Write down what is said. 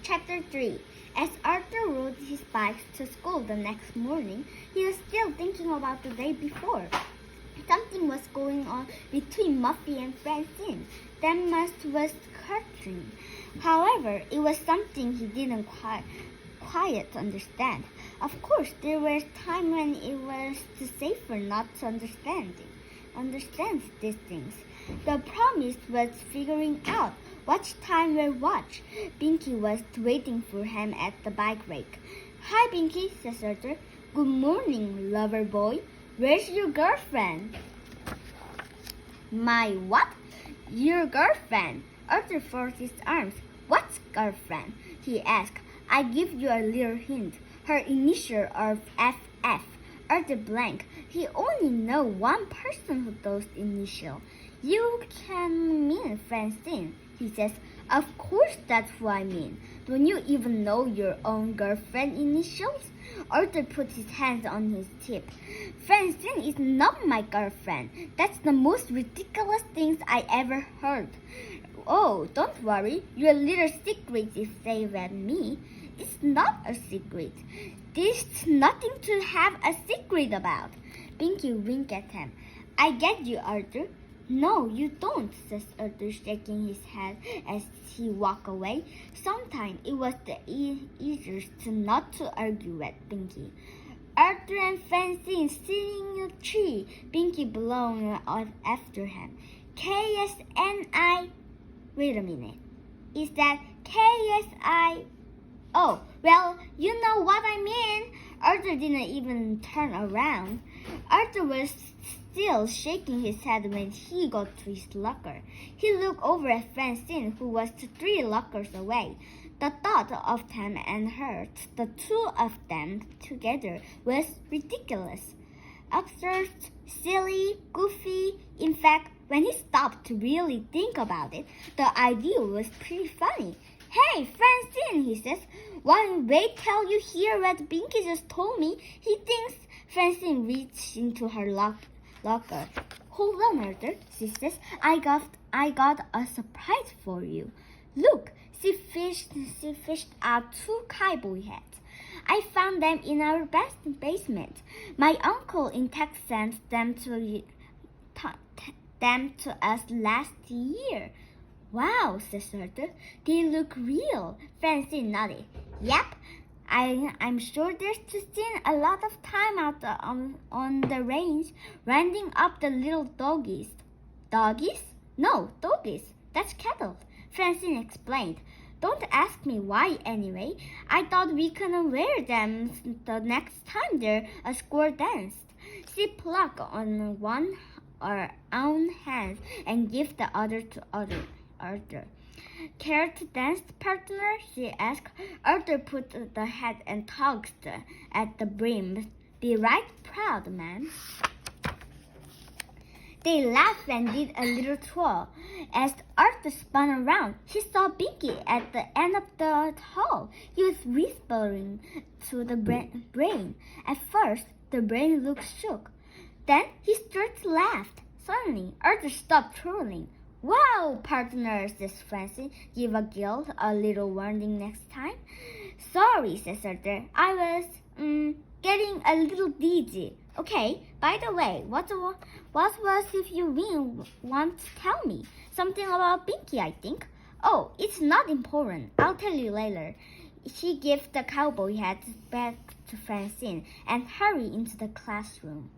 Chapter 3. As Arthur rode his bike to school the next morning, he was still thinking about the day before. Something was going on between Muffy and Francine that was hurting. However, it was something he didn't quite understand. Of course, there were times when it was safer not to understand these things. The promise was figuring out what time were watch. Binky was waiting for him at the bike rack. "Hi, Binky," says Arthur. "Good morning, lover boy. Where's your girlfriend?" "My what?" "Your girlfriend." Arthur folded his arms. "What girlfriend?" he asked. "I give you a little hint. Her initials are FF. Arthur blanked. He only knows one person with those initials. "You can mean Francine," he says. "Of course that's who I mean. Don't you even know your own girlfriend initials?" Arthur put his hands on his hip. "Francine is not my girlfriend. That's the most ridiculous things I ever heard." "Oh, don't worry. Your little secret is safe at me." "It's not a secret. There's nothing to have a secret about." Binky winked at him. "I get you, Arthur." "No, you don't," says Arthur, shaking his head as he walked away. Sometimes it was the easiest not to argue with Binky. Arthur and Francine sitting in a tree, Binky blowing after him. "KSNI. Wait a minute. Is that KSI? Oh, well, you know what I mean." Arthur didn't even turn around. Arthur was still shaking his head when he got to his locker. He looked over at Francine, who was 3 lockers away. The thought of them and her, the two of them together, was ridiculous. Absurd, silly, goofy. In fact, when he stopped to really think about it, the idea was pretty funny. "Hey, Francine," he says. Wait till you hear what Binky just told me." He thinks. Francine reached into her locker. "Hold on, Arthur," she says. I got a surprise for you." Look, she fished out 2 cowboy hats. "I found them in our basement. My uncle in Texas sent them to us last year." "Wow," says Arthur. "They look real." Francine nodded. "Yep. I'm sure they're spending a lot of time out on the range, rounding up the little doggies." "Doggies? No, doggies. That's cattle," Francine explained. "Don't ask me why anyway. I thought we couldn't wear them the next time there's a square dance." She plucked on one own hand and gave the other to Arthur. "Care to dance, partner?" she asked. Arthur put the hat and tugged at the brim. "Be right proud, man." They laughed and did a little twirl. As Arthur spun around, he saw Binky at the end of the hall. He was whispering to the brain. At first, the brain looked shook. Then he started to laugh. Suddenly, Arthur stopped twirling. "Wow, partner," says Francine. "Give a girl a little warning next time." "Sorry," says Arthur. "I was getting a little dizzy." "Okay, by the way, what was if you really want to tell me? Something about Binky, I think." "Oh, it's not important. I'll tell you later." He gave the cowboy hat back to Francine and hurried into the classroom.